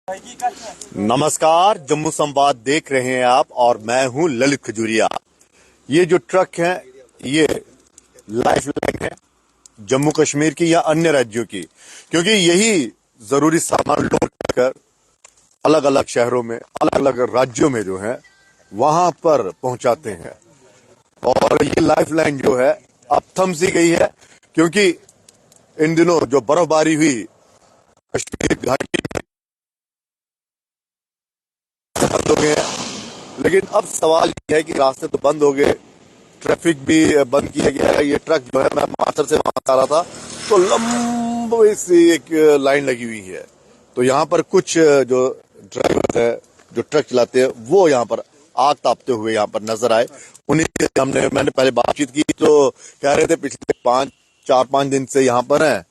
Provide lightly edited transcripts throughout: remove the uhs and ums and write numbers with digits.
नमस्कार, जम्मू संवाद देख रहे हैं आप और मैं हूं ललित खजूरिया। ये जो ट्रक है ये लाइफ लाइन है जम्मू कश्मीर की या अन्य राज्यों की, क्योंकि यही जरूरी सामान लोड कर अलग अलग शहरों में अलग अलग राज्यों में जो है वहां पर पहुंचाते हैं। और ये लाइफ लाइन जो है अब थम सी गई है, क्योंकि इन दिनों जो बर्फबारी हुई कश्मीर घाटी में बंद हो गए हैं। लेकिन अब सवाल यह है कि रास्ते तो बंद हो गए, ट्रैफिक भी बंद किया गया है। ये ट्रक जो है, मैं मास्टर से वहां आ रहा था तो लंबी सी एक लाइन लगी हुई है। तो यहाँ पर कुछ जो ड्राइवर है जो ट्रक चलाते हैं वो यहाँ पर आग तापते हुए यहाँ पर नजर आए। उन्हीं से मैंने पहले बातचीत की तो कह रहे थे पिछले 4-5 दिन से यहाँ पर हैं।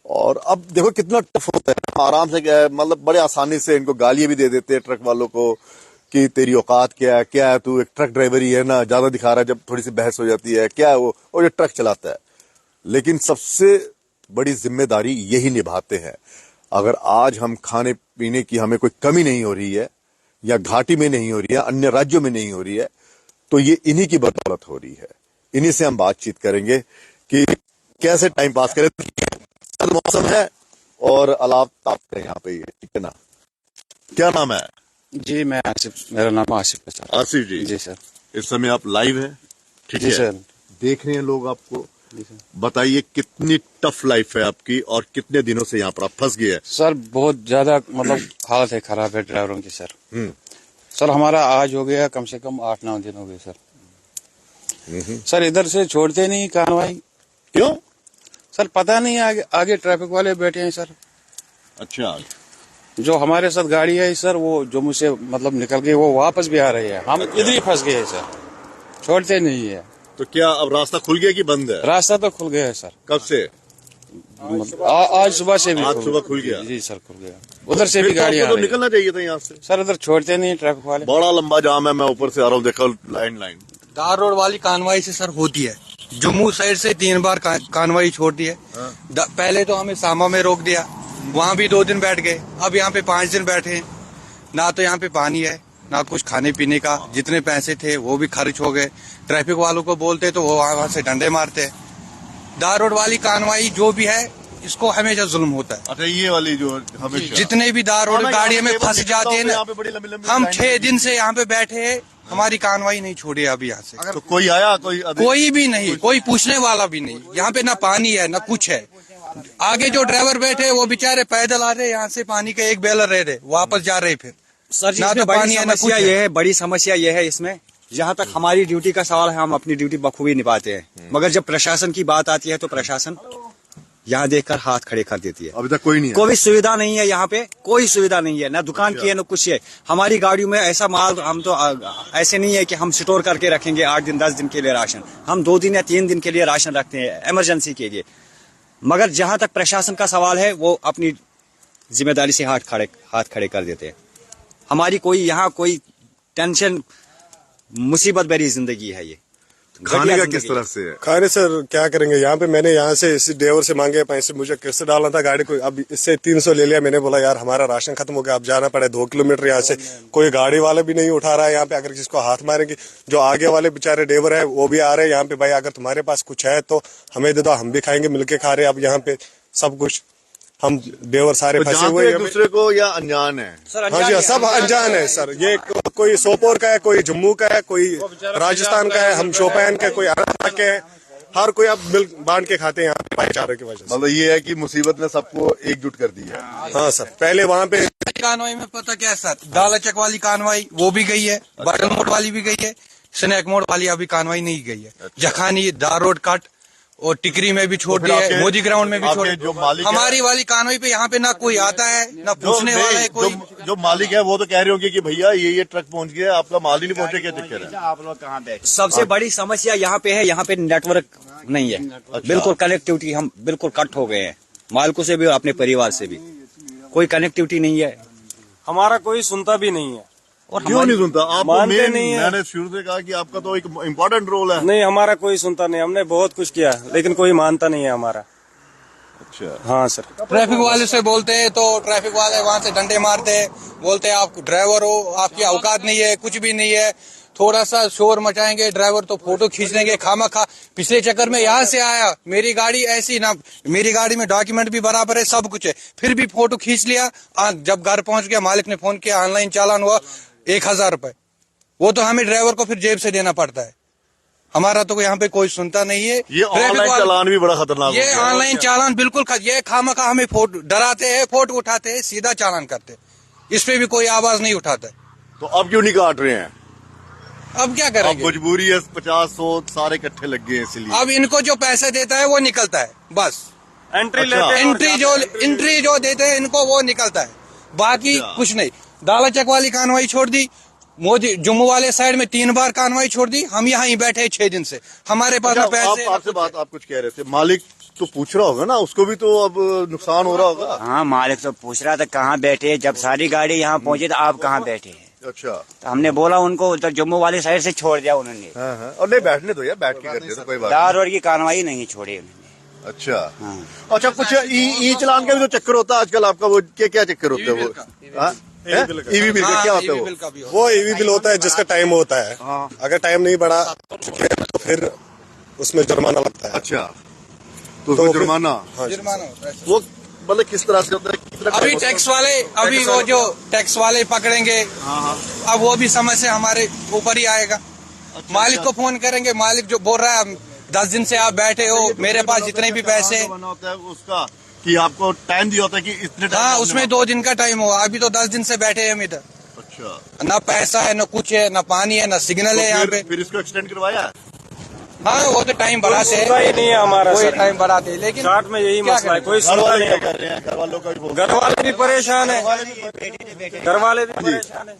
और अब देखो कितना टफ होता है, आराम से मतलब बड़े आसानी से इनको गालियां भी दे देते हैं ट्रक वालों को कि तेरी औकात क्या है तू एक ट्रक ड्राइवर ही है ना, ज्यादा दिखा रहा है। जब थोड़ी सी बहस हो जाती है क्या है वो, और ये ट्रक चलाता है। लेकिन सबसे बड़ी जिम्मेदारी यही निभाते हैं। अगर आज हम खाने पीने की हमें कोई कमी नहीं हो रही है या घाटी में नहीं हो रही है, अन्य राज्यों में नहीं हो रही है, तो ये इन्हीं की बदौलत हो रही है। इन्हीं से हम बातचीत करेंगे कि कैसे टाइम पास करें। मौसम है और अलाप तापते हैं यहाँ पे, ये ठीक है ना। क्या नाम है? जी मैं आसिफ, मेरा नाम आसिफ है सर। आसिफ जी। जी सर। इस समय आप लाइव हैं, ठीक है सर। देख रहे हैं लोग आपको। बताइए कितनी टफ लाइफ है आपकी और कितने दिनों से यहाँ पर आप फंस गए हैं? सर बहुत ज्यादा मतलब हालत है खराब है ड्राइवरों की सर। सर हमारा आज हो गया कम से कम 8-9 दिन हो गए सर। सर इधर से छोड़ते नहीं कार्रवाई। क्यों सर? पता नहीं, आगे ट्रैफिक वाले बैठे हैं सर। अच्छा, जो हमारे साथ गाड़ी है सर वो जम्मू से मतलब निकल के वो वापस भी आ रही है, हम इधर ही फंस गए हैं सर, छोड़ते नहीं है। तो क्या अब रास्ता खुल गया कि बंद है? रास्ता तो खुल गया है सर। कब से? आज सुबह से भी। आज सुबह खुल गया? जी सर खुल गया। उधर से भी गाड़ियां तो निकलना चाहिए था यहाँ से सर, उधर छोड़ते नहीं ट्रैफिक वाले। बड़ा लंबा जाम है, मैं ऊपर से आ रहा हूँ, देखो लाइन दार रोड वाली कानवाई से सर होती है। जम्मू साइड से 3 बार कानवाई छोड़ती है। पहले तो हमें सामा में रोक दिया, वहाँ भी 2 दिन बैठ गए। अब यहाँ पे 5 दिन बैठे हैं। ना तो यहाँ पे पानी है ना कुछ खाने पीने का, जितने पैसे थे वो भी खर्च हो गए। ट्रैफिक वालों को बोलते तो वो वहाँ से डंडे मारते हैं। दार रोड वाली कानवाई जो भी है इसको हमेशा जुल्म होता है। अच्छा, ये वाली जो हमेशा जितने भी दार रोड गाड़ी में फंस जाते हैं ना, हम 6 दिन से यहाँ पे बैठे हैं, हमारी कानवाई नहीं छोड़ी अभी यहाँ से। तो कोई आया? कोई भी नहीं, कोई पूछने वाला भी नहीं। यहाँ पे ना पानी है ना कुछ है। आगे जो ड्राइवर बैठे वो बेचारे पैदल आ रहे, यहाँ से पानी का एक बेलर रह रहे, वापस जा रहे। फिर सर जी इसमें बड़ी समस्या ये है, बड़ी समस्या ये है इसमें, जहाँ तक हमारी ड्यूटी का सवाल है हम अपनी ड्यूटी बखूबी निभाते हैं, मगर जब प्रशासन की बात आती है तो प्रशासन यहाँ देखकर हाथ खड़े कर देती है। अभी तक कोई नहीं है, कोई सुविधा नहीं है यहाँ पे, कोई सुविधा नहीं है, ना दुकान की है ना कुछ है। हमारी गाड़ियों में ऐसा माल, हम तो ऐसे नहीं है कि हम स्टोर करके रखेंगे 8 दिन 10 दिन के लिए राशन, हम 2 दिन या 3 दिन के लिए राशन रखते हैं इमरजेंसी के लिए। मगर जहां तक प्रशासन का सवाल है वो अपनी जिम्मेदारी से हाथ खड़े कर देते हैं। हमारी कोई यहाँ कोई टेंशन मुसीबत भरी जिंदगी है। ये खाने का किस तरह से है? खाने सर क्या करेंगे यहाँ पे। मैंने यहाँ से इसी ड्राइवर से मांगे पैसे, मुझे किस्त डालना था गाड़ी को, अब इससे 300 ले लिया। मैंने बोला यार हमारा राशन खत्म हो गया, अब जाना पड़े 2 किलोमीटर यहाँ से। कोई गाड़ी वाला भी नहीं उठा रहा है यहाँ पे। अगर किसको हाथ मारेंगे, जो आगे वाले बेचारे ड्राइवर है वो भी आ रहे हैं यहाँ पे, भाई अगर तुम्हारे पास कुछ है तो हमें दे दो, हम भी खाएंगे मिलके खा रहे हैं। अब यहाँ पे सब कुछ हम ड्राइवर सारे फंसे हुए हैं। दूसरे को या अनजान है? हाँ जी सब अनजान है सर। ये कोई सोपोर का है, कोई जम्मू का है, कोई राजस्थान का है, हम शोपियान के, कोई अनंतनाग के हैं। हर कोई अब मिल बांट के खाते हैं यहाँ पे भाईचारे की वजह से। मतलब ये है कि मुसीबत ने सबको एकजुट कर दिया। हाँ सर, पहले वहाँ पे कानवाई में पता क्या है सर, दालाचक वाली कानवाई वो भी गई है, बटन मोड़ वाली भी गई है, स्नैक मोड़ वाली अभी कानवाई नहीं गई है। जखानी, दार रोड कट और टिकरी में भी छोड़ दिया है, मोदी ग्राउंड में भी छोड़ दिया। हमारी वाली कानवाई पे यहाँ पे ना कोई आता है ना पूछने वाला है कोई। जो मालिक है वो तो कह रहे होंगे कि भैया ये ट्रक पहुंच गया, आपका माल ही नहीं पहुंचे, क्या दिक्कत है? आप लोग कहाँ बैठे? सबसे बड़ी समस्या यहाँ पे है, यहाँ पे नेटवर्क नहीं है। बिल्कुल कनेक्टिविटी, हम बिल्कुल कट हो गए हैं, मालिकों से भी अपने परिवार से भी कोई कनेक्टिविटी नहीं है। हमारा कोई सुनता भी नहीं है। और क्यों नहीं सुनता? आप मानते नहीं है। मैंने शुरू से कहा कि आपका तो एक इम्पोर्टेंट रोल है। नहीं, हमारा कोई सुनता नहीं। हमने बहुत कुछ किया लेकिन कोई मानता नहीं है हमारा। अच्छा, हाँ सर। ट्रैफिक वाले से बोलते हैं तो ट्रैफिक वाले वहां से डंडे मारते हैं, बोलते हैं आप ड्राइवर हो, आपकी औकात नहीं है, कुछ भी नहीं है, थोड़ा सा शोर मचाएंगे ड्राइवर तो फोटो खींच लेंगे खामा खा। पिछले चक्कर में यहाँ से आया, मेरी गाड़ी ऐसी ना, मेरी गाड़ी में डॉक्यूमेंट भी बराबर है, सब कुछ है, फिर भी फोटो खींच लिया। जब घर पहुंच गया मालिक ने फोन किया, ऑनलाइन चालान हुआ 1000 रुपए, वो तो हमें ड्राइवर को फिर जेब से देना पड़ता है। हमारा तो यहाँ पे कोई सुनता नहीं है। ये ऑनलाइन चालान भी बड़ा खतरनाक ये हो गया है। ऑनलाइन चालान बिल्कुल ये खामखा हमें फोटो डराते हैं, फोटो उठाते हैं, सीधा चालान करते हैं, इस पे भी कोई आवाज नहीं उठाता है। तो अब क्यों नहीं काट रहे हैं? अब क्या अब करेंगे? मजबूरी है, 50-100 सारे इकट्ठे लग गए हैं इसलिए। अब इनको जो पैसे देता है वो निकलता है, बस एंट्री अच्छा। लेते हैं और एंट्री जो देते हैं इनको वो निकलता है, बाकी अच्छा। कुछ नहीं। दाला चक वाली कार्रवाई छोड़ दी, मोदी जम्मू वाले साइड में 3 बार कार्रवाई छोड़ दी, हम यहाँ ही बैठे 6 दिन से, हमारे पास अच्छा, ना पैसे आपसे बात आप कुछ कह रहे थे, मालिक तो पूछ रहा होगा ना, उसको भी तो अब नुकसान हो रहा होगा। हाँ, मालिक तो पूछ रहा था कहाँ बैठे, जब सारी गाड़ी यहाँ पहुंची तो आप कहाँ बैठे हैं। अच्छा, तो हमने बोला उनको उधर जम्मू वाली साइड से छोड़ दिया उन्होंने। हाँ हाँ, और नहीं बैठने दो यार, बैठ के करते तो कोई बात दार रोड की कार्रवाई नहीं छोड़ी उन्होंने। नहीं। अच्छा, हाँ। अच्छा, कुछ ई चलान का भी तो चक्कर होता है आजकल आपका, वो क्या चक्कर होता है वो? ईवी बिल का क्या होता है बिल का भी होता वो ईवी बिल होता है जिसका टाइम होता है, अगर टाइम नहीं बढ़ा तो फिर उसमें जुर्माना लगता है। अच्छा, तो उसमें जुर्माना, है, जुर्माना होता है। वो मतलब किस तरह से होता है? कितना अभी टाइम होता है? टैक्स वाले, अभी वो जो टैक्स वाले पकड़ेंगे, अब वो भी समझ से हमारे ऊपर ही आएगा। मालिक को फोन करेंगे, मालिक जो बोल रहा है 10 दिन से आप बैठे हो, मेरे पास जितने भी पैसे, बना होता है उसका कि आपको टाइम दिया होता है कि इतने टाइम हाँ में उसमें 2 दिन का टाइम हुआ, अभी तो 10 दिन से बैठे हैं हम इधर, अच्छा, ना पैसा है, ना कुछ है, ना पानी है, ना सिग्नल है यहाँ पे। फिर इसको एक्सटेंड करवाया? हाँ वो तो टाइम बढ़ाते सुनता ही नहीं है हमारा कोई सर। टाइम बढ़ाते हैं, लेकिन चार्ट में यही क्या मसला है, करें? कोई घर सुनता वाले नहीं क्या है। कर रहे हैं? घर वालों का भी बोल- घर वाले भी परेशान है, घर वाले भी परेशान है।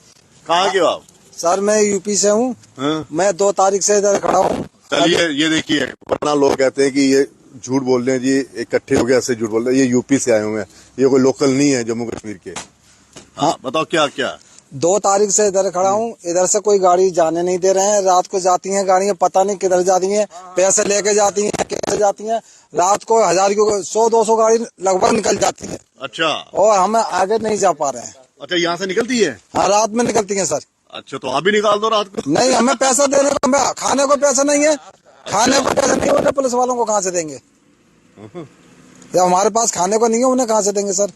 कहाँ के हो आप? सर मैं यूपी से हूँ, हाँ? मैं 2 तारीख से इधर खड़ा हूँ। चलिए, ये देखिए, वरना लोग कहते हैं कि ये झूठ बोल रहे हैं जी, इकट्ठे हो गए ऐसे झूठ बोल रहे हैं, ये यूपी से आए हुए हैं, ये कोई लोकल नहीं है जम्मू कश्मीर के। हाँ, बताओ क्या क्या? 2 तारीख से इधर खड़ा हूँ, इधर से कोई गाड़ी जाने नहीं दे रहे हैं। रात को जाती हैं गाड़ियाँ, पता नहीं किधर जाती हैं, पैसे लेके जाती हैं, कैसे जाती हैं। रात को 1000 की 100-200 गाड़ी लगभग निकल जाती है अच्छा, और हम आगे नहीं जा पा रहे हैं। अच्छा, यहाँ से निकलती है? हाँ, रात में निकलती हैं सर। अच्छा, तो आप भी निकाल दो रात को। नहीं, हमें पैसा देने को, हमें खाने को पैसा नहीं है, खाने को पैसा नहीं होता, पुलिस वालों को कहाँ से देंगे? जब हमारे पास खाने को नहीं है, उन्हें कहाँ से देंगे सर?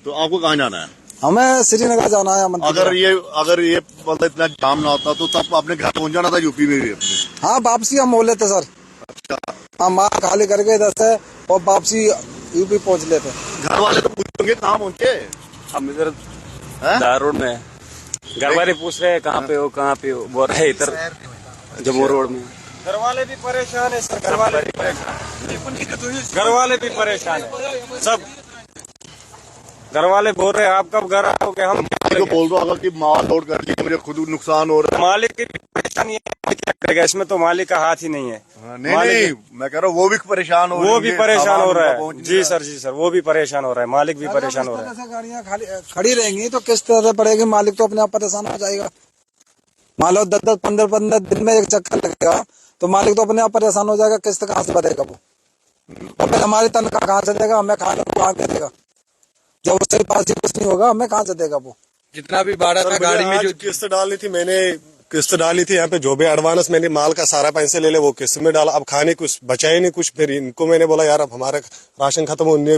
तो आपको कहाँ जाना है? हमें श्रीनगर जाना है। अगर ये मतलब इतना जाम ना होता तो तब आपने घर पहुंच जाना था यूपी में भी अपने। हाँ, वापसी हम बोल लेते सर, हम माल खाली करके इधर से और वापसी यूपी पहुंच लेते। घर वाले तो पूछेंगे कहाँ पहुंचे? हम इधर हैं? दार रोड में, घर वाले पूछ रहे हैं कहाँ पे हो, कहाँ पे हो, बोल रहे इधर जम्मू रोड में। घर वाले भी परेशान है सर, घर वाले भी परेशान, घर वाले भी परेशान है सब। घर वाले बोल रहे हैं आप कब घर आओगे, हम तो बोल रहा होगा कि माल लोड कर लिया, मुझे खुद नुकसान हो रहा है। मालिक की भी परेशानी है, क्या करेगा, इसमें तो मालिक का हाथ ही नहीं है। नहीं नहीं, मैं कह रहा हूँ वो भी परेशान हो रहे वो भी होंगे, परेशान सामान हो रहा उनका है, पहुंच नहीं जी रहा। सर, जी सर, वो भी परेशान हो रहा है, मालिक भी परेशान हो रहा है। गाड़ियाँ खड़ी रहेंगी तो किस तरह पड़ेगी, मालिक तो अपने आप परेशान हो जाएगा। मान लो 10-10, 15-15 दिन में एक चक्कर लगेगा तो मालिक तो अपने आप परेशान हो जाएगा, किस्त कहाँ से भरेगा वो, और फिर हमारी तनख्वाह कहाँ से देगा, हमें खाने को कहाँ से देगा, जब उसके पास ही कुछ नहीं होगा हमें कहाँ से देगा वो। जितना भी भाड़ा था सर, गाड़ी में आज जो किस्त डालनी थी, मैंने किस्त डाली थी यहाँ पे, जो भी एडवांस मैंने माल का सारा पैसे ले वो किस्त में डाला। अब खाने कुछ बचा ही नहीं कुछ, फिर इनको मैंने बोला यार अब हमारा राशन खत्म हो, उनने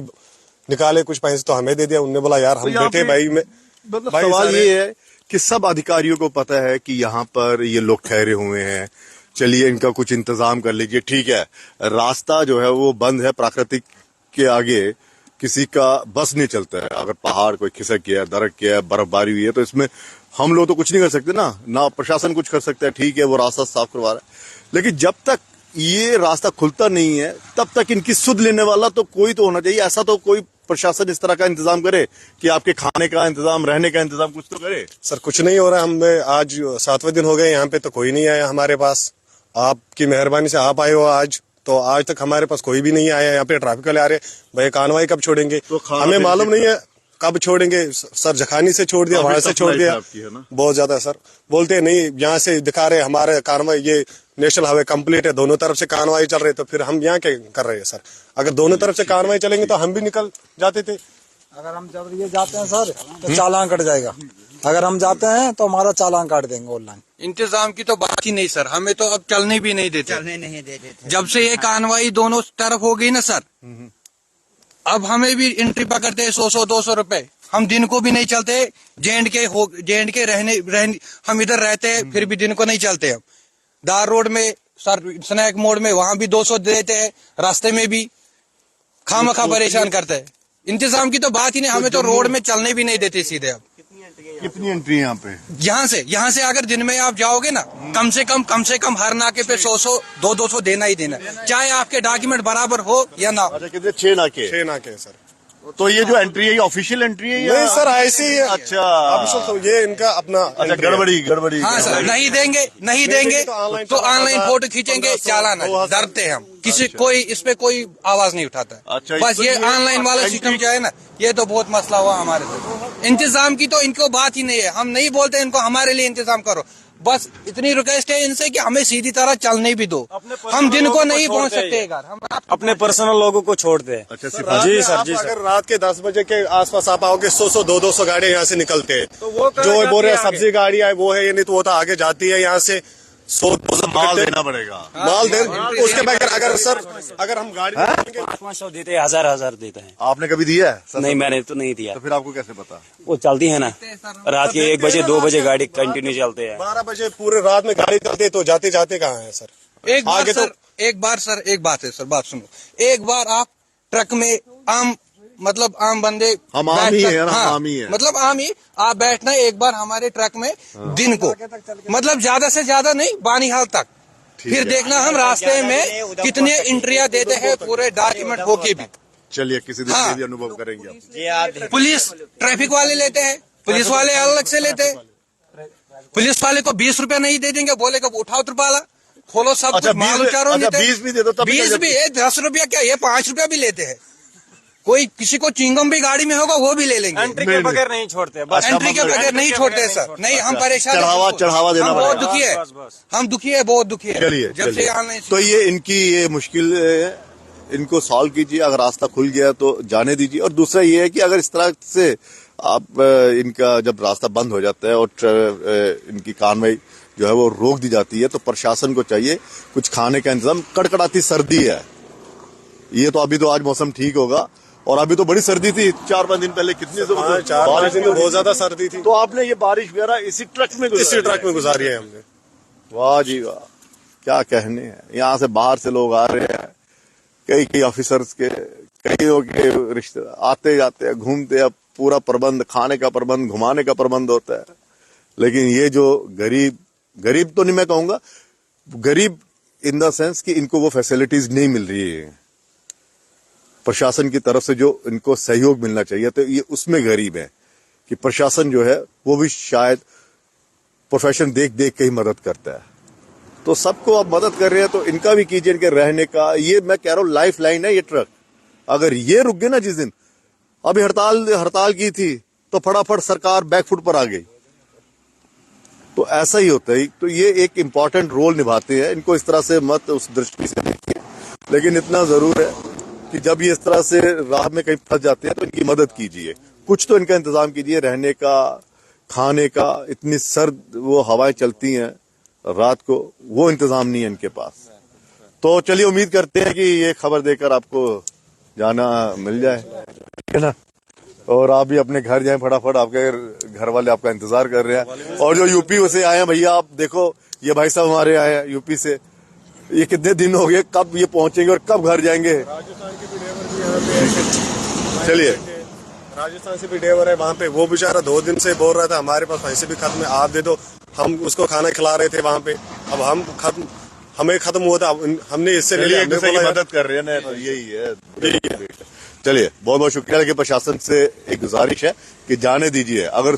निकाले कुछ पैसे तो हमें दे दिया। उनने बोला यार हम यहाँ बैठे पे भाई में, मतलब भाई सवाल सारे- ये है कि सब अधिकारियों को पता है कि यहाँ पर ये लोग ठहरे हुए हैं, चलिए इनका कुछ इंतजाम कर लीजिए, ठीक है, रास्ता जो है वो बंद है, प्राकृतिक के आगे किसी का बस नहीं चलता है। अगर पहाड़ कोई खिसक गया, दरक गया, बर्फबारी हुई है तो इसमें हम लोग तो कुछ नहीं कर सकते ना प्रशासन कुछ कर सकता है, ठीक है वो रास्ता साफ करवा रहा है, लेकिन जब तक ये रास्ता खुलता नहीं है तब तक इनकी सुध लेने वाला तो कोई तो होना चाहिए। ऐसा तो कोई प्रशासन इस तरह का इंतजाम करे कि आपके खाने का इंतजाम, रहने का इंतजाम कुछ तो करे। सर कुछ नहीं हो रहा, हमें आज 7वें दिन हो गए यहाँ पे तो कोई नहीं आया हमारे पास। आपकी मेहरबानी से आप आए हो आज, तो आज तक हमारे पास कोई भी नहीं आया। यहाँ पे ट्रैफिक वाले आ रहे, भाई कार्रवाई कब छोड़ेंगे, तो हमें मालूम नहीं है कब छोड़ेंगे। सर जखानी से छोड़ दिया, वहां से छोड़ दिया, बहुत ज्यादा सर। बोलते हैं नहीं यहाँ से दिखा रहे हमारे कार्रवाई, ये नेशनल हाईवे कंप्लीट है, दोनों तरफ से कार्रवाई चल रही है, तो फिर हम यहाँ क्या कर रहे हैं सर? अगर दोनों तरफ से कार्रवाई चलेंगे तो हम भी निकल जाते थे। अगर हम जब ये जाते हैं सर तो चालान कट जाएगा, अगर हम जाते हैं तो हमारा चालान काट देंगे ऑनलाइन। इंतजाम की तो बात ही नहीं सर, हमें तो अब चलने भी नहीं देते। जब से ये कार्रवाई दोनों तरफ हो गई ना सर, अब हमें भी एंट्री पकड़ते हैं 100-200 रुपए। हम दिन को भी नहीं चलते, जे.एंड.के रहने हम इधर रहते हैं, फिर भी दिन को नहीं चलते। हम दार रोड में सर, स्नैक मोड़ में वहां भी 200 देते हैं, रास्ते में भी खामखा परेशान करते हैं। इंतजाम की तो बात ही नहीं, हमें तो रोड में चलने भी नहीं देते सीधे। अब कितनी एंट्री यहाँ पे? यहाँ से अगर दिन में आप जाओगे ना, कम से कम हर नाके पे 100 200 देना ही देना, चाहे आपके डॉक्यूमेंट बराबर हो या ना। अच्छा, कितने? 6 नाके? 6 नाके हैं सर। तो ये जो एंट्री है ये ऑफिशियल एंट्री है? नहीं सर, ऐसे ही है। अच्छा, तो ये इनका अपना अच्छा, गड़बड़ी। हाँ सर, नहीं देंगे तो ऑनलाइन फोटो खींचेंगे, चालान है। डरते हैं हम, किसी कोई इस पे कोई आवाज नहीं उठाता है। अच्छा, बस ये ऑनलाइन वाला सिस्टम जो है ना, ये तो बहुत मसला हुआ हमारे से। इंतजाम की तो इनको बात ही नहीं है, हम नहीं बोलते इनको हमारे लिए इंतजाम करो, बस इतनी रिक्वेस्ट है इनसे कि हमें सीधी तरह चलने भी दो। हम दिन को नहीं पहुंच सकते घर, हम अपने पर्सनल लोगों को छोड़ते हैं। अच्छा, जी सर, जी सर। अगर रात के 10 बजे के आसपास आप आओगे, 100-200 गाड़ियां यहाँ से निकलते हैं। जो बोल रहे सब्जी गाड़ी है वो है, ये नहीं तो वो तो आगे जाती है यहाँ से 100-200 माल देना पड़ेगा। माल दे उसके बगैर अगर हम गाड़ी 500 देते हैं, 1000 देते हैं। आपने कभी दिया है? नहीं, मैंने तो नहीं दिया। तो फिर आपको कैसे पता? वो चलती है ना, रात के 1 बजे 2 बजे गाड़ी कंटिन्यू चलते हैं। 12 बजे पूरे रात में गाड़ी चलती है, तो जाते जाते कहाँ है सर? एक बात है सर, बात सुनो। एक बार आप ट्रक में आम बंदे हम आम ही है ना, हाँ, आम ही है। मतलब आम ही आप बैठना एक बार हमारे ट्रक में दिन को, मतलब ज्यादा से ज्यादा नहीं, बानीहाल तक। फिर देखना हम रास्ते में कितने एंट्रियां देते हैं पूरे डॉक्यूमेंट होके भी। चलिए, किसी दिन ये भी अनुभव करेंगे आप। पुलिस ट्रैफिक वाले लेते हैं, पुलिस वाले अलग से लेते हैं। पुलिस वाले को 20 रुपया नहीं दे देंगे, बोलेगा उठाओ त्रिपाला खोलो सब। अच्छा, कुछ माल उचारो। अच्छा, 20 भी दे दो तब 20 भी है, 10 रुपया क्या, ये 5 रुपया भी लेते हैं। कोई किसी को चिंगम भी गाड़ी में होगा वो भी ले लेंगे। एंट्री के बगैर नहीं छोड़ते, बस एंट्री के बगैर नहीं छोड़ते सर। नहीं, हम परेशान, चढ़ावा देना हम बहुत पड़ेगा। दुखी है, हम दुखी है, बहुत दुखी है। चलिए, जब से ऑनलाइन तो ये इनकी ये मुश्किल इनको सॉल्व कीजिए। अगर रास्ता खुल गया तो जाने दीजिए। और दूसरा ये है कि अगर इस तरह से आप इनका जब रास्ता बंद हो जाता है और इनकी कार्रवाई जो है वो रोक दी जाती है, तो प्रशासन को चाहिए कुछ खाने का इंतजाम। कड़कड़ाती सर्दी है, ये तो अभी तो आज मौसम ठीक होगा, और अभी तो बड़ी सर्दी थी 4-5 दिन पहले। कितनी 4-5 दिन में बहुत ज्यादा सर्दी थी। तो आपने ये बारिश वगैरह इसी ट्रक में गुजारी है हमने। वाह जी वाह, क्या कहने हैं। यहाँ से बाहर से लोग आ रहे हैं, कई ऑफिसर्स के, कईयों के रिश्ते आते जाते हैं, घूमते हैं। पूरा प्रबंध, खाने का प्रबंध, घुमाने का प्रबंध होता है। लेकिन ये जो गरीब तो नहीं मैं कहूंगा, गरीब इन द सेंस कि इनको वो फैसिलिटीज नहीं मिल रही है प्रशासन की तरफ से, जो इनको सहयोग मिलना चाहिए। तो ये उसमें गरीब है कि प्रशासन जो है वो भी शायद प्रोफेशन देख के ही मदद करता है। तो सबको आप मदद कर रहे हैं तो इनका भी कीजिए, इनके रहने का। ये मैं कह रहा हूं लाइफ लाइन है ये ट्रक। अगर ये रुक गए ना, जिस दिन अभी हड़ताल की थी तो फटाफट सरकार बैकफुट पर आ गई। तो ऐसा ही होता है। तो ये एक इम्पॉर्टेंट रोल निभाते हैं, इनको इस तरह से मत उस दृष्टि से देखिए। लेकिन इतना जरूर है कि जब ये इस तरह से राह में कहीं फंस जाते हैं तो इनकी मदद कीजिए, कुछ तो इनका इंतजाम कीजिए, रहने का, खाने का। इतनी सर्द वो हवाएं चलती हैं रात को, वो इंतजाम नहीं है इनके पास। तो चलिए, उम्मीद करते हैं कि ये खबर देकर आपको जाना मिल जाए, है ना, और आप भी अपने घर जाएं फटाफट। आपके घर वाले आपका इंतजार कर रहे हैं। और जो यूपी से आए हैं भैया, आप देखो, ये भाई साहब हमारे आए हैं यूपी से। ये कितने दिन हो गए, कब ये पहुंचेंगे और कब घर जाएंगे? चलिए, राजस्थान से भी ड्राइवर है वहाँ पे, वो बेचारा 2 दिन से बोल रहा था हमारे पास पैसे भी खत्म है, आप दे दो। हम उसको खाना खिला रहे थे वहाँ पे, अब हमें खत्म हुआ था, हमने इससे ले लिया। एक दूसरे की मदद कर रहे हैं ना, तो यही है। चलिए, बहुत बहुत शुक्रिया। लेकिन प्रशासन से एक गुजारिश है कि जाने दीजिए। अगर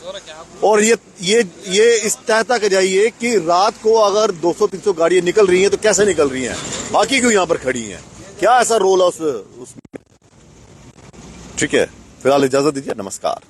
और ये इस तय तक जाइए कि रात को अगर 200-300 गाड़ियां निकल रही हैं तो कैसे निकल रही हैं, बाकी क्यों यहाँ पर खड़ी हैं, क्या ऐसा रोल है उसमें? ठीक है, फिलहाल इजाजत दीजिए, नमस्कार।